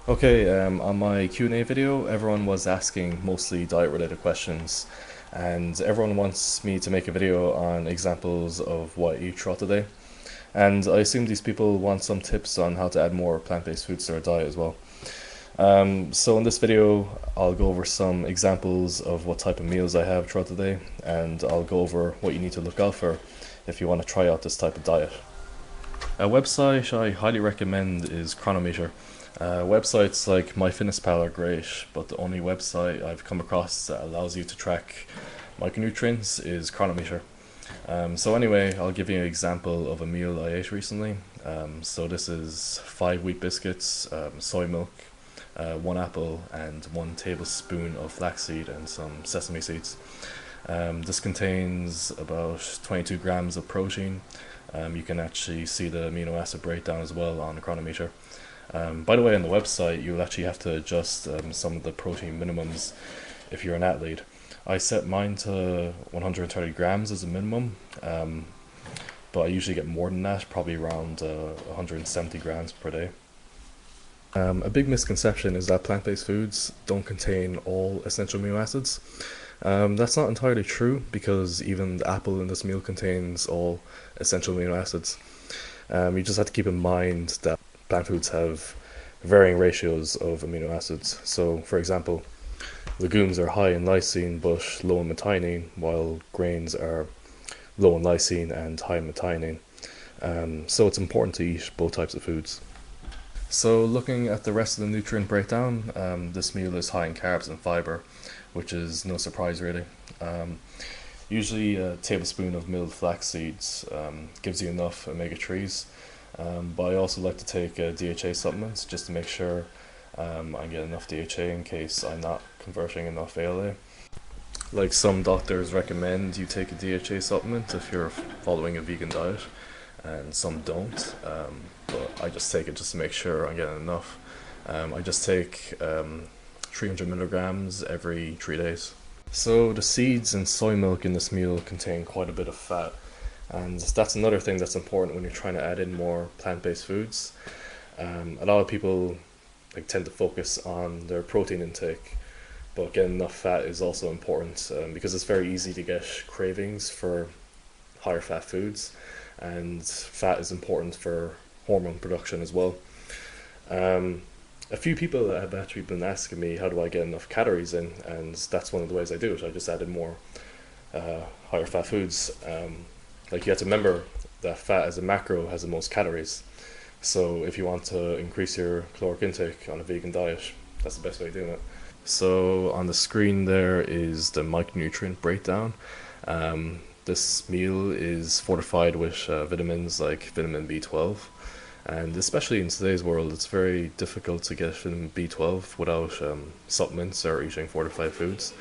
Okay, on my Q&A video, everyone was asking mostly diet-related questions, and everyone wants me to make a video on examples of what I eat throughout the day. And I assume these people want some tips on how to add more plant-based foods to their diet as well. So in this video, I'll go over some examples of what type of meals I have throughout the day, and I'll go over what you need to look out for if you want to try out this type of diet. A website I highly recommend is Chronometer. Websites like MyFitnessPal are great, but the only website I've come across that allows you to track micronutrients is Chronometer. So anyway, I'll give you an example of a meal I ate recently. So this is 5 wheat biscuits, soy milk, 1 apple, and 1 tablespoon of flaxseed and some sesame seeds. This contains about 22 grams of protein. You can actually see the amino acid breakdown as well on the Chronometer. By the way, on the website, you'll actually have to adjust some of the protein minimums if you're an athlete. I set mine to 130 grams as a minimum, but I usually get more than that, probably around 170 grams per day. A big misconception is that plant-based foods don't contain all essential amino acids. That's not entirely true because even the apple in this meal contains all essential amino acids. You just have to keep in mind that plant foods have varying ratios of amino acids. So, for example, legumes are high in lysine but low in methionine, while grains are low in lysine and high in methionine. So it's important to eat both types of foods. So looking at the rest of the nutrient breakdown, this meal is high in carbs and fiber, which is no surprise really. Usually a tablespoon of milled flax seeds gives you enough omega-3s, but I also like to take DHA supplements just to make sure I get enough DHA in case I'm not converting enough ALA. Like some doctors recommend you take a DHA supplement if you're following a vegan diet, and some don't, but I just take it just to make sure I'm getting enough. I just take 300 milligrams every 3 days. So the seeds and soy milk in this meal contain quite a bit of fat, and that's another thing that's important when you're trying to add in more plant-based foods. A lot of people tend to focus on their protein intake, but getting enough fat is also important because it's very easy to get cravings for higher fat foods, and fat is important for hormone production as well. A few people have actually been asking me how do I get enough calories in, and that's one of the ways I do it. I just add in more higher fat foods. You have to remember that fat as a macro has the most calories. So if you want to increase your caloric intake on a vegan diet, that's the best way of doing it. So on the screen there is the micronutrient breakdown. This meal is fortified with vitamins like vitamin B12, and especially in today's world, it's very difficult to get vitamin B12 without supplements or eating fortified foods.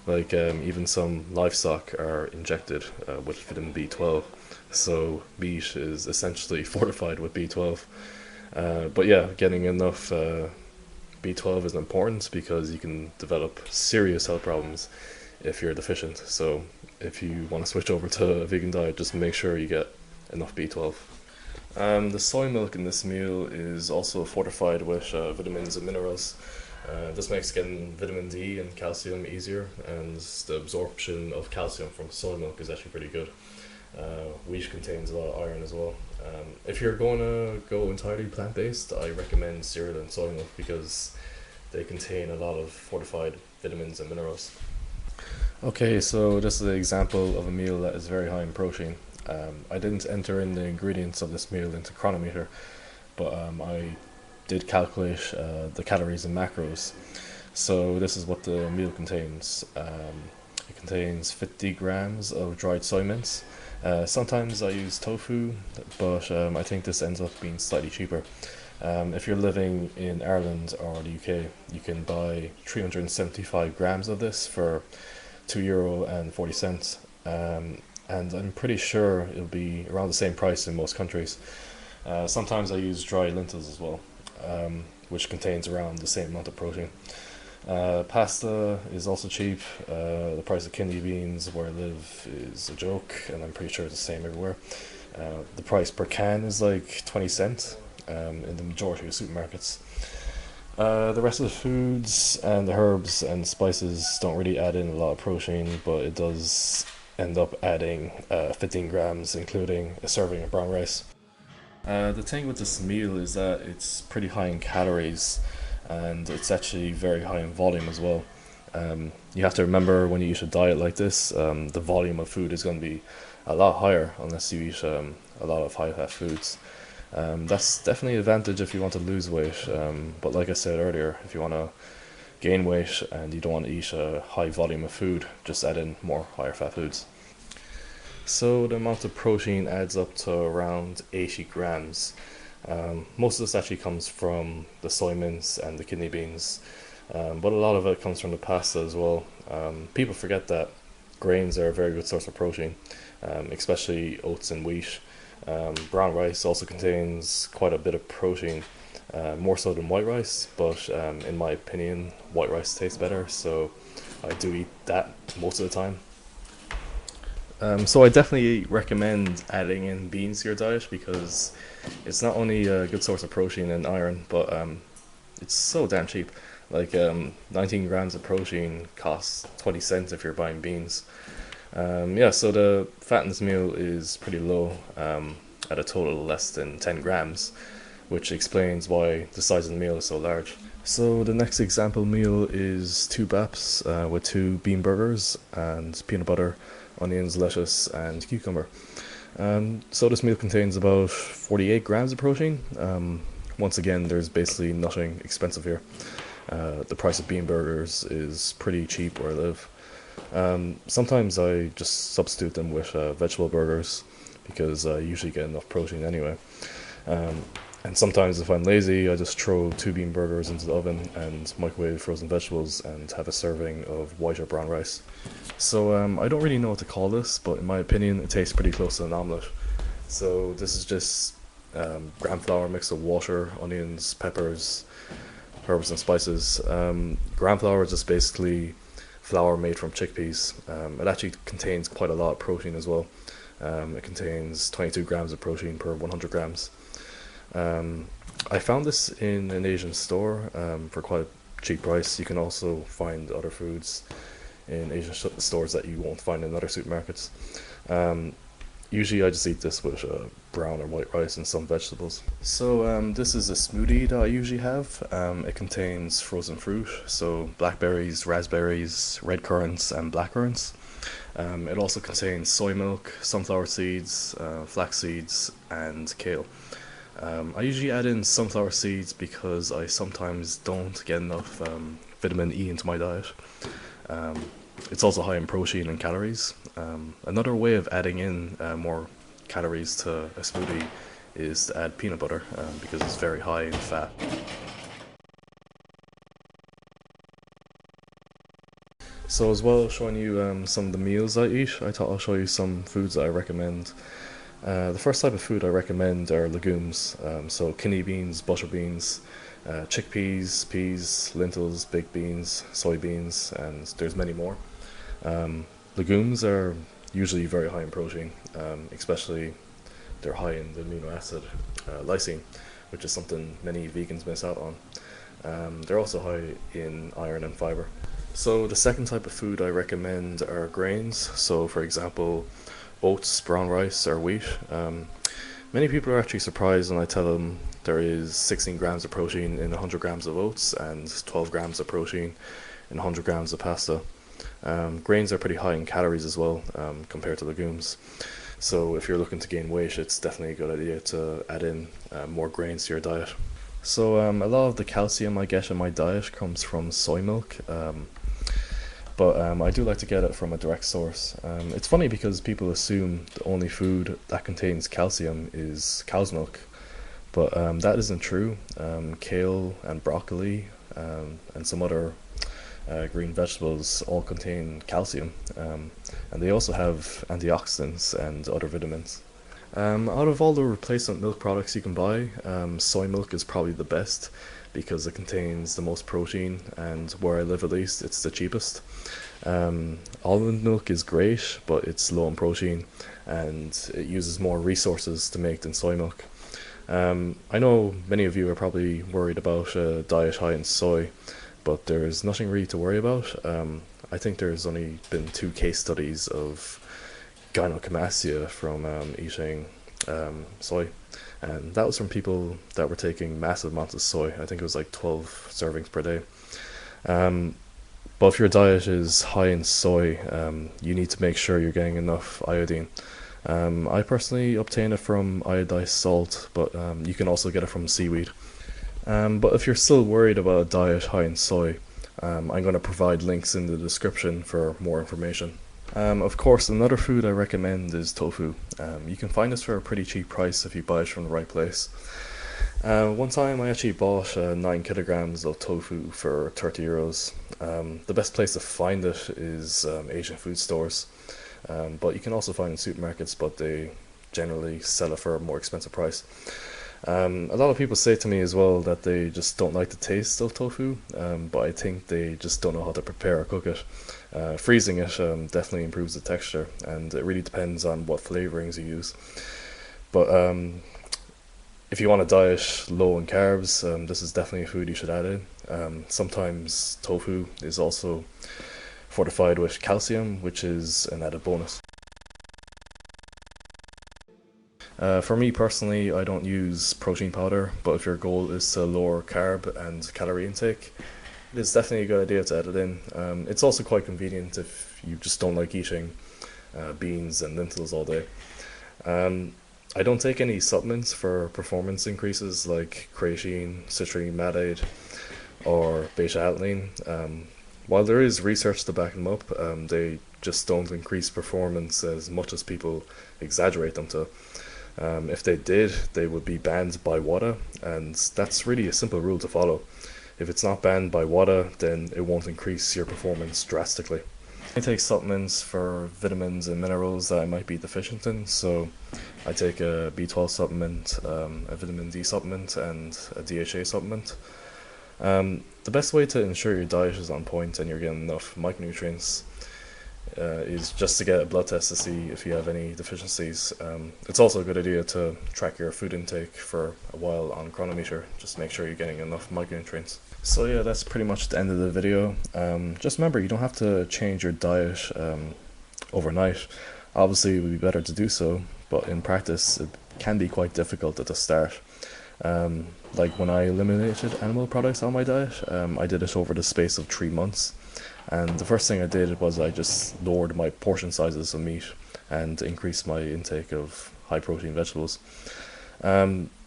Even some livestock are injected with vitamin B12, so meat is essentially fortified with B12. But yeah, getting enough B12 is important because you can develop serious health problems if you're deficient. So if you want to switch over to a vegan diet, just make sure you get enough B12. The soy milk in this meal is also fortified with vitamins and minerals. This makes getting vitamin D and calcium easier, and the absorption of calcium from soy milk is actually pretty good. Wheat contains a lot of iron as well. If you're going to go entirely plant-based, I recommend cereal and soy milk because they contain a lot of fortified vitamins and minerals. Okay, so this is an example of a meal that is very high in protein. I didn't enter in the ingredients of this meal into Chronometer, but I did calculate the calories and macros. So this is what the meal contains. It contains 50 grams of dried soy mince. Sometimes I use tofu, but I think this ends up being slightly cheaper. If you're living in Ireland or the UK, you can buy 375 grams of this for €2.40. And I'm pretty sure it'll be around the same price in most countries. Sometimes I use dry lentils as well, which contains around the same amount of protein. Pasta is also cheap. The price of kidney beans where I live is a joke, and I'm pretty sure it's the same everywhere. The price per can is like 20 cents in the majority of supermarkets. The rest of the foods and the herbs and spices don't really add in a lot of protein, but it does end up adding 15 grams, including a serving of brown rice. The thing with this meal is that it's pretty high in calories, and it's actually very high in volume as well. You have to remember when you eat a diet like this, the volume of food is going to be a lot higher unless you eat a lot of high fat foods. That's definitely an advantage if you want to lose weight. But like I said earlier, if you want to gain weight and you don't want to eat a high volume of food, just add in more higher fat foods. So the amount of protein adds up to around 80 grams. Most of this actually comes from the soy mince and the kidney beans, but a lot of it comes from the pasta as well. People forget that grains are a very good source of protein, especially oats and wheat. Brown rice also contains quite a bit of protein, more so than white rice, but in my opinion, white rice tastes better, so I do eat that most of the time. So I definitely recommend adding in beans to your diet because it's not only a good source of protein and iron, but it's so damn cheap. Like 19 grams of protein costs 20 cents if you're buying beans. Yeah, so the fat in this meal is pretty low, at a total less than 10 grams, which explains why the size of the meal is so large. So the next example meal is two baps with two bean burgers and peanut butter, onions, lettuce, and cucumber. So this meal contains about 48 grams of protein. Once again, there's basically nothing expensive here. The price of bean burgers is pretty cheap where I live. Sometimes I just substitute them with vegetable burgers because I usually get enough protein anyway. And sometimes if I'm lazy, I just throw two bean burgers into the oven and microwave frozen vegetables and have a serving of white or brown rice. So I don't really know what to call this, but in my opinion it tastes pretty close to an omelette. So this is just gram flour mixed with water, onions, peppers, herbs and spices. Gram flour is just basically flour made from chickpeas. It actually contains quite a lot of protein as well. It contains 22 grams of protein per 100 grams. I found this in an Asian store for quite a cheap price. You can also find other foods in Asian stores that you won't find in other supermarkets. Usually I just eat this with brown or white rice and some vegetables. So this is a smoothie that I usually have. It contains frozen fruit, so blackberries, raspberries, red currants and black currants. It also contains soy milk, sunflower seeds, flax seeds and kale. I usually add in sunflower seeds because I sometimes don't get enough vitamin E into my diet. It's also high in protein and calories. Another way of adding in more calories to a smoothie is to add peanut butter because it's very high in fat. So as well as showing you some of the meals I eat, I thought I'll show you some foods that I recommend. The first type of food I recommend are legumes, so kidney beans, butter beans, chickpeas, peas, lentils, baked beans, soybeans, and there's many more. Legumes are usually very high in protein, especially they're high in the amino acid lysine, which is something many vegans miss out on. They're also high in iron and fiber. So the second type of food I recommend are grains, so for example oats, brown rice, or wheat. Many people are actually surprised when I tell them there is 16 grams of protein in 100 grams of oats and 12 grams of protein in 100 grams of pasta. Grains are pretty high in calories as well compared to legumes. So if you're looking to gain weight, it's definitely a good idea to add in more grains to your diet. So a lot of the calcium I get in my diet comes from soy milk. But I do like to get it from a direct source. It's funny because people assume the only food that contains calcium is cow's milk, but that isn't true. Kale and broccoli and some other green vegetables all contain calcium, and they also have antioxidants and other vitamins. Out of all the replacement milk products you can buy, soy milk is probably the best because it contains the most protein, and where I live at least, it's the cheapest. Almond milk is great, but it's low in protein and it uses more resources to make than soy milk. I know many of you are probably worried about a diet high in soy, but there's nothing really to worry about. I think there's only been 2 case studies of gynecomastia from eating soy, and that was from people that were taking massive amounts of soy. I think it was like 12 servings per day. Um, but if your diet is high in soy, you need to make sure you're getting enough iodine. I personally obtain it from iodized salt, but you can also get it from seaweed. But if you're still worried about a diet high in soy, I'm going to provide links in the description for more information. Of course, another food I recommend is tofu. You can find this for a pretty cheap price if you buy it from the right place. One time I actually bought 9 kilograms of tofu for €30. The best place to find it is Asian food stores, but you can also find it in supermarkets, but they generally sell it for a more expensive price. A lot of people say to me as well that they just don't like the taste of tofu, but I think they just don't know how to prepare or cook it. Freezing it definitely improves the texture, and it really depends on what flavorings you use. But if you want a diet low in carbs, this is definitely a food you should add in. Sometimes tofu is also fortified with calcium, which is an added bonus. For me personally, I don't use protein powder, but if your goal is to lower carb and calorie intake, it's definitely a good idea to add it in. It's also quite convenient if you just don't like eating beans and lentils all day. I don't take any supplements for performance increases like creatine, citrulline methylate, or beta-alanine. While there is research to back them up, they just don't increase performance as much as people exaggerate them to. If they did, they would be banned by WADA, and that's really a simple rule to follow. If it's not banned by WADA, then it won't increase your performance drastically. I take supplements for vitamins and minerals that I might be deficient in, so I take a B12 supplement, a vitamin D supplement, and a DHA supplement. The best way to ensure your diet is on point and you're getting enough micronutrients is just to get a blood test to see if you have any deficiencies. It's also a good idea to track your food intake for a while on Chronometer, just to make sure you're getting enough micronutrients. So yeah, that's pretty much the end of the video. Just remember, you don't have to change your diet overnight. Obviously it would be better to do so, but in practice it can be quite difficult at the start. Like when I eliminated animal products on my diet, I did it over the space of 3 months. And the first thing I did was I just lowered my portion sizes of meat and increased my intake of high protein vegetables.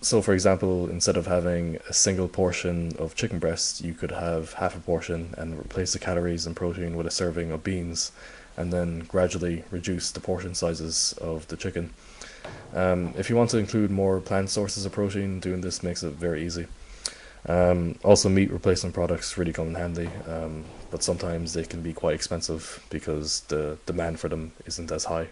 So for example, instead of having a single portion of chicken breast, you could have half a portion and replace the calories and protein with a serving of beans, and then gradually reduce the portion sizes of the chicken. If you want to include more plant sources of protein, doing this makes it very easy. Also, meat replacement products really come in handy, but sometimes they can be quite expensive because the demand for them isn't as high.